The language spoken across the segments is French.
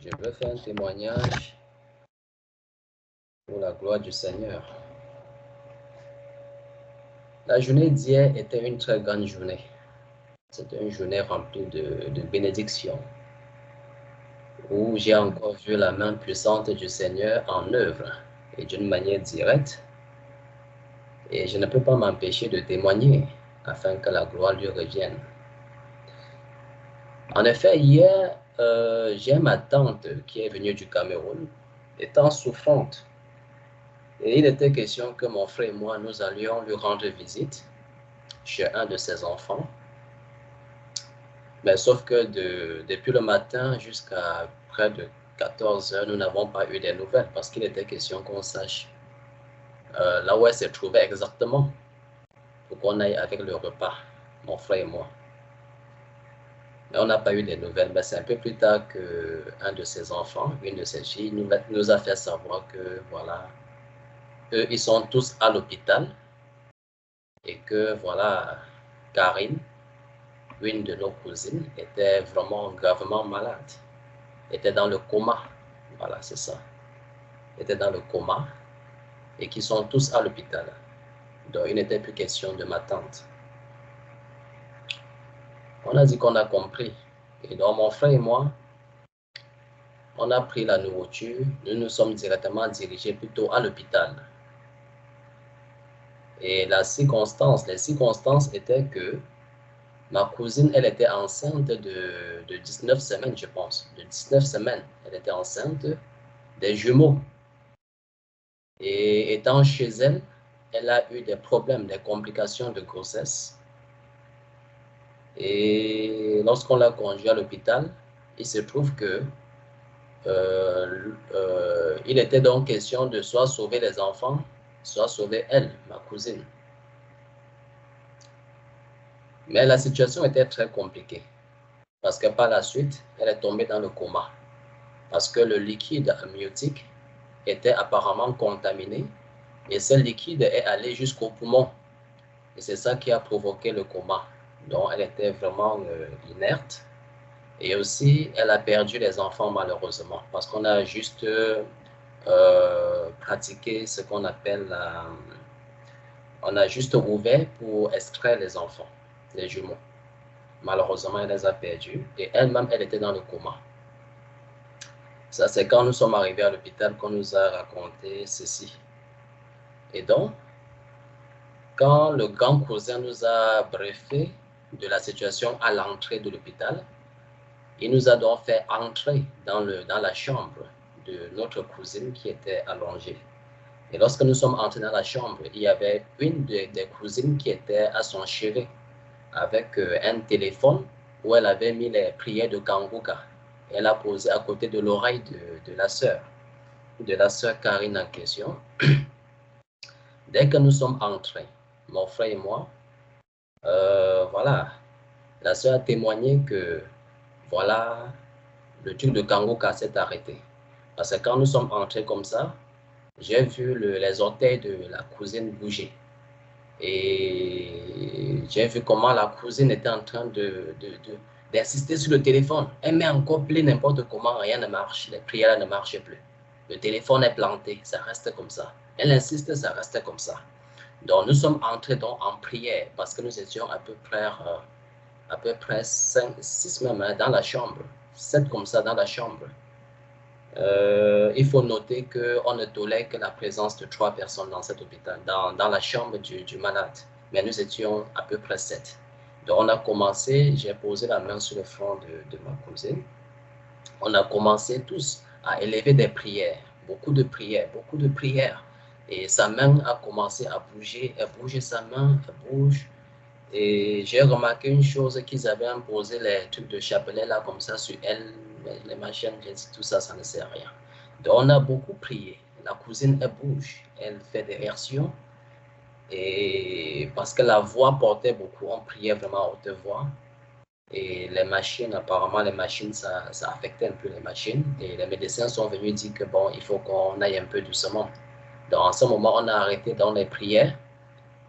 Je veux faire un témoignage pour la gloire du Seigneur. La journée d'hier était une très grande journée. C'était une journée remplie de bénédictions, où j'ai encore vu la main puissante du Seigneur en œuvre et d'une manière directe. Et je ne peux pas m'empêcher de témoigner afin que la gloire lui revienne. En effet, hier, j'ai ma tante qui est venue du Cameroun, étant souffrante. Et il était question que mon frère et moi, nous allions lui rendre visite chez un de ses enfants. Mais sauf que depuis le matin jusqu'à près de 14 heures, nous n'avons pas eu des nouvelles parce qu'il était question qu'on sache là où elle se trouvait exactement pour qu'on aille avec le repas, mon frère et moi. Mais on n'a pas eu des nouvelles. Mais c'est un peu plus tard qu'un de ses enfants, une de ses filles, nous a fait savoir que voilà, eux, ils sont tous à l'hôpital et que voilà, Karine, une de nos cousines, était vraiment gravement malade, était dans le coma. Voilà, c'est ça. Était dans le coma et qui sont tous à l'hôpital. Donc, il n'était plus question de ma tante. On a dit qu'on a compris. Et donc, mon frère et moi, on a pris la nourriture. Nous nous sommes directement dirigés plutôt à l'hôpital. Et les circonstances étaient que ma cousine, elle était enceinte de 19 semaines, je pense. De 19 semaines, elle était enceinte des jumeaux. Et étant chez elle, elle a eu des problèmes, des complications de grossesse. Et lorsqu'on l'a conduit à l'hôpital, il se trouve que il était donc question de soit sauver les enfants, soit sauver elle, ma cousine. Mais la situation était très compliquée parce que par la suite, elle est tombée dans le coma parce que le liquide amniotique était apparemment contaminé et ce liquide est allé jusqu'au poumon. Et c'est ça qui a provoqué le coma. Donc, elle était vraiment inerte. Et aussi, elle a perdu les enfants malheureusement parce qu'on a juste pratiqué ce qu'on appelle on a juste ouvert pour extraire les enfants, les jumeaux. Malheureusement, elle les a perdus et elle-même, elle était dans le coma. Ça, c'est quand nous sommes arrivés à l'hôpital qu'on nous a raconté ceci. Et donc, quand le grand cousin nous a briefé de la situation à l'entrée de l'hôpital, il nous a donc fait entrer dans la chambre de notre cousine qui était allongée. Et lorsque nous sommes entrés dans la chambre, il y avait une des cousines qui était à son chevet avec un téléphone où elle avait mis les prières de Kanguka. Elle a posé à côté de l'oreille de la sœur Karine en question. Dès que nous sommes entrés, mon frère et moi, voilà, la sœur a témoigné que voilà, le truc de Kanguka s'est arrêté. Parce que quand nous sommes entrés comme ça, j'ai vu les orteils de la cousine bouger. Et j'ai vu comment la cousine était en train d'insister sur le téléphone. Elle met encore plein n'importe comment, rien ne marche. Les prières ne marchent plus. Le téléphone est planté, ça reste comme ça. Elle insiste, ça reste comme ça. Donc nous sommes entrés donc en prière parce que nous étions à peu près 5, 6 même dans la chambre. 7 comme ça dans la chambre. Il faut noter qu'on ne tolère que la présence de 3 personnes dans cet hôpital, dans la chambre du malade. Mais nous étions à peu près 7. Donc on a commencé, j'ai posé la main sur le front de ma cousine. On a commencé tous à élever des prières, beaucoup de prières, beaucoup de prières. Et sa main a commencé à bouger, elle bouge sa main, elle bouge. Et j'ai remarqué une chose, qu'ils avaient imposé les trucs de chapelet là comme ça sur elle, les machines, j'ai dit tout ça, ça ne sert à rien. Donc on a beaucoup prié. La cousine, elle bouge, elle fait des réactions. Et parce que la voix portait beaucoup, on priait vraiment à haute voix. Et les machines, apparemment, les machines, ça affectait un peu les machines. Et les médecins sont venus dire que bon, il faut qu'on aille un peu doucement. Donc en ce moment, on a arrêté dans les prières.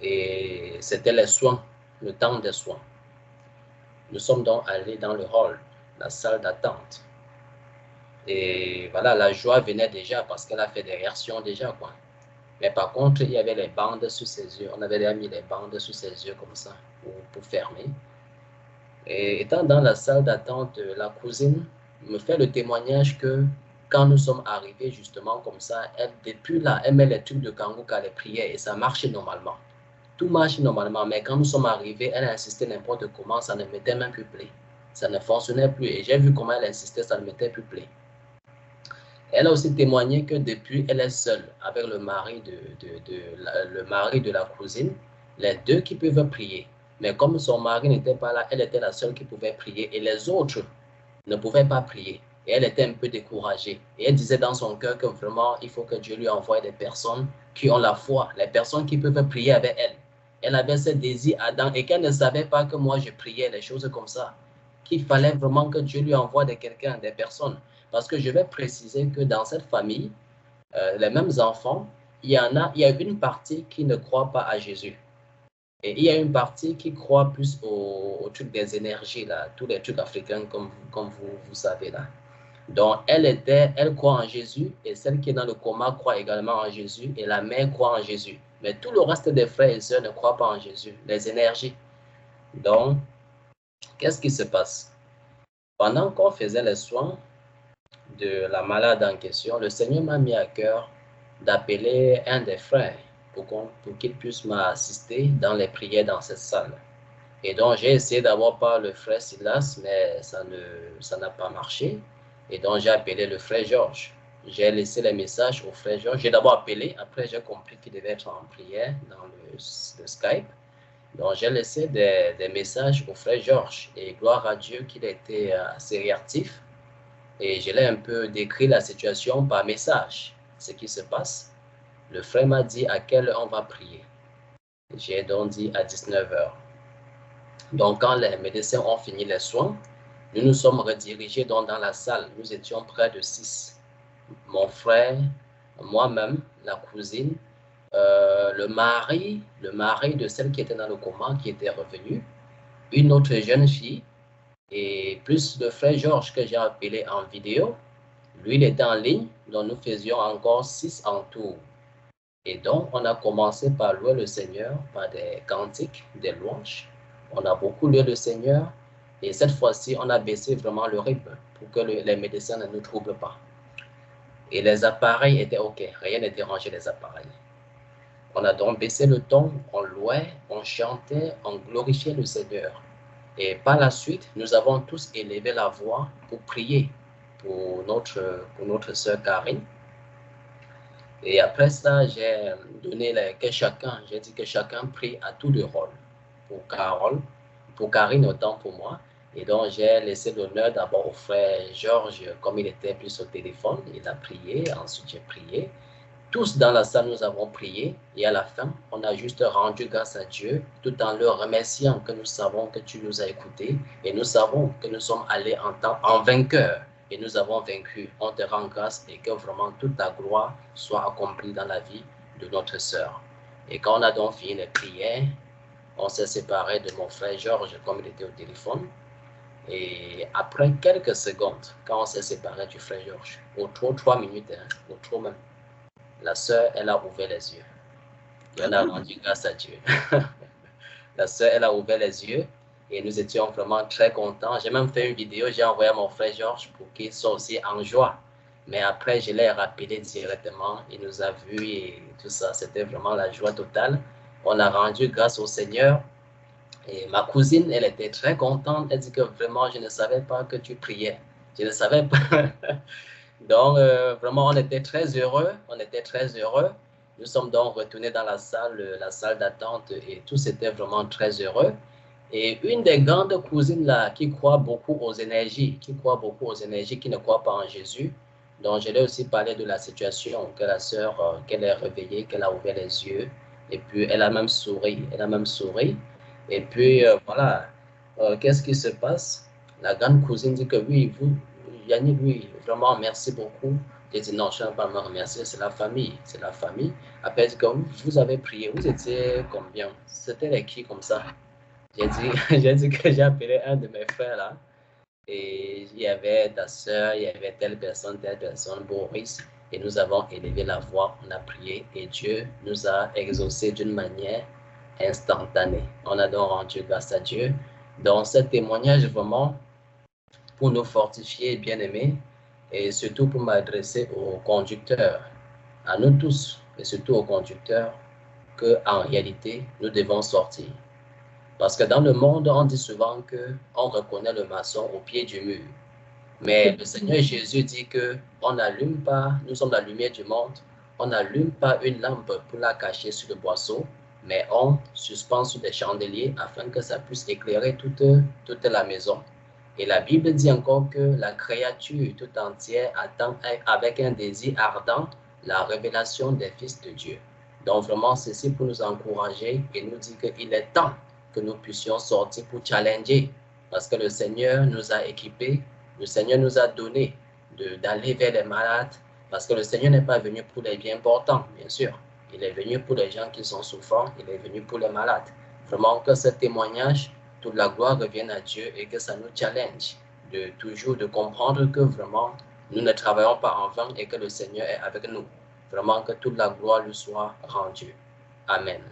Et c'était les soins, le temps des soins. Nous sommes donc allés dans le hall, la salle d'attente. Et voilà, la joie venait déjà parce qu'elle a fait des réactions déjà, quoi. Mais par contre, il y avait les bandes sous ses yeux. On avait déjà mis les bandes sous ses yeux comme ça pour fermer. Et étant dans la salle d'attente, la cousine me fait le témoignage que quand nous sommes arrivés justement comme ça, elle, depuis là, elle met les trucs de Kangoka, les prières et ça marche normalement. Tout marche normalement, mais quand nous sommes arrivés, elle a insisté n'importe comment, ça ne mettait même plus play. Ça ne fonctionnait plus et j'ai vu comment elle insistait, ça ne mettait plus play. Elle a aussi témoigné que depuis, elle est seule avec le mari le mari de la cousine, les deux qui peuvent prier. Mais comme son mari n'était pas là, elle était la seule qui pouvait prier et les autres ne pouvaient pas prier. Et elle était un peu découragée. Et elle disait dans son cœur que vraiment, il faut que Dieu lui envoie des personnes qui ont la foi, les personnes qui peuvent prier avec elle. Elle avait ce désir ardent et qu'elle ne savait pas que moi je priais, les choses comme ça. Qu'il fallait vraiment que Dieu lui envoie de quelqu'un, des personnes. Parce que je vais préciser que dans cette famille, les mêmes enfants, il y a une partie qui ne croit pas à Jésus. Et il y a une partie qui croit plus au truc des énergies, là, tous les trucs africains, comme vous savez là. Donc, elle croit en Jésus, et celle qui est dans le coma croit également en Jésus, et la mère croit en Jésus. Mais tout le reste des frères et sœurs ne croient pas en Jésus, les énergies. Donc, qu'est-ce qui se passe? Pendant qu'on faisait les soins de la malade en question, le Seigneur m'a mis à cœur d'appeler un des frères pour qu'il puisse m'assister dans les prières dans cette salle. Et donc, j'ai essayé d'avoir par le frère Silas, mais ça n'a pas marché. Et donc, j'ai appelé le frère Georges. J'ai laissé les messages au frère Georges. J'ai d'abord appelé, après j'ai compris qu'il devait être en prière dans le Skype. Donc, j'ai laissé des messages au frère Georges. Et gloire à Dieu qu'il était assez réactif. Et je l'ai un peu décrit la situation par message, ce qui se passe. Le frère m'a dit à quelle heure on va prier. J'ai donc dit à 19 heures. Donc, quand les médecins ont fini les soins, nous nous sommes redirigés dans la salle. Nous étions près de 6. Mon frère, moi-même, la cousine, le mari de celle qui était dans le coma, qui était revenu, une autre jeune fille, et plus le frère Georges que j'ai appelé en vidéo. Lui, il était en ligne, donc nous faisions encore 6 en tout. Et donc, on a commencé par louer le Seigneur, par des cantiques, des louanges. On a beaucoup loué le Seigneur. Et cette fois-ci, on a baissé vraiment le rythme pour que les médecins ne nous troublent pas. Et les appareils étaient OK. Rien ne dérangeait les appareils. On a donc baissé le ton, on louait, on chantait, on glorifiait le Seigneur. Et par la suite, nous avons tous élevé la voix pour prier pour notre sœur Karine. Et après ça, j'ai dit que chacun prie à tour de rôle. Pour Karine, autant pour moi. Et donc, j'ai laissé l'honneur d'abord au frère Georges, comme il était plus au téléphone. Il a prié, ensuite j'ai prié. Tous dans la salle, nous avons prié. Et à la fin, on a juste rendu grâce à Dieu, tout en le remerciant que nous savons que tu nous as écoutés. Et nous savons que nous sommes allés en vainqueur. Et nous avons vaincu. On te rend grâce et que vraiment toute ta gloire soit accomplie dans la vie de notre sœur. Et quand on a donc fini les prières, on s'est séparé de mon frère Georges comme il était au téléphone. Et après quelques secondes, quand on s'est séparé du frère Georges, au trop 3 minutes, au trop même, la sœur, elle a ouvert les yeux. Et on a rendu grâce à Dieu. La sœur, elle a ouvert les yeux et nous étions vraiment très contents. J'ai même fait une vidéo, j'ai envoyé à mon frère Georges pour qu'il soit aussi en joie. Mais après, je l'ai rappelé directement. Il nous a vus et tout ça. C'était vraiment la joie totale. On a rendu grâce au Seigneur. Et ma cousine, elle était très contente. Elle dit que vraiment, je ne savais pas que tu priais. Je ne savais pas. Donc, vraiment, on était très heureux. On était très heureux. Nous sommes donc retournés dans la salle d'attente et tous étaient vraiment très heureux. Et une des grandes cousines là, qui croit beaucoup aux énergies, qui ne croit pas en Jésus, donc je l'ai aussi parlé de la situation que la sœur, qu'elle est réveillée, qu'elle a ouvert les yeux, et puis elle a même souri, Et puis voilà, qu'est-ce qui se passe? La grande cousine dit que oui, Yannick, oui, vraiment, merci beaucoup. J'ai dit non, je ne vais pas me remercier, c'est la famille, c'est la famille. Après, elle dit que vous avez prié, vous étiez combien? C'était les qui comme ça? J'ai dit, j'ai dit que j'ai appelé un de mes frères là. Et il y avait ta soeur, il y avait telle personne, Boris, et nous avons élevé la voix, on a prié, et Dieu nous a exaucés d'une manière instantanée. On a donc rendu grâce à Dieu. Dans ce témoignage, vraiment, pour nous fortifier, bien-aimés, et surtout pour m'adresser aux conducteurs, à nous tous, et surtout aux conducteurs, qu'en réalité, nous devons sortir. Parce que dans le monde, on dit souvent qu'on reconnaît le maçon au pied du mur. Mais le Seigneur Jésus dit que on n'allume pas, nous sommes la lumière du monde, on n'allume pas une lampe pour la cacher sur le boisseau, mais on suspend sur des chandeliers afin que ça puisse éclairer toute la maison. Et la Bible dit encore que la créature tout entière attend avec un désir ardent la révélation des fils de Dieu. Donc vraiment, ceci pour nous encourager et nous dire qu'il est temps que nous puissions sortir pour challenger, parce que le Seigneur nous a équipés, le Seigneur nous a donné d'aller vers les malades, parce que le Seigneur n'est pas venu pour les bien portants, bien sûr. Il est venu pour les gens qui sont souffrants, il est venu pour les malades. Vraiment que ce témoignage, toute la gloire revienne à Dieu et que ça nous challenge de toujours de comprendre que vraiment nous ne travaillons pas en vain et que le Seigneur est avec nous. Vraiment que toute la gloire lui soit rendue. Amen.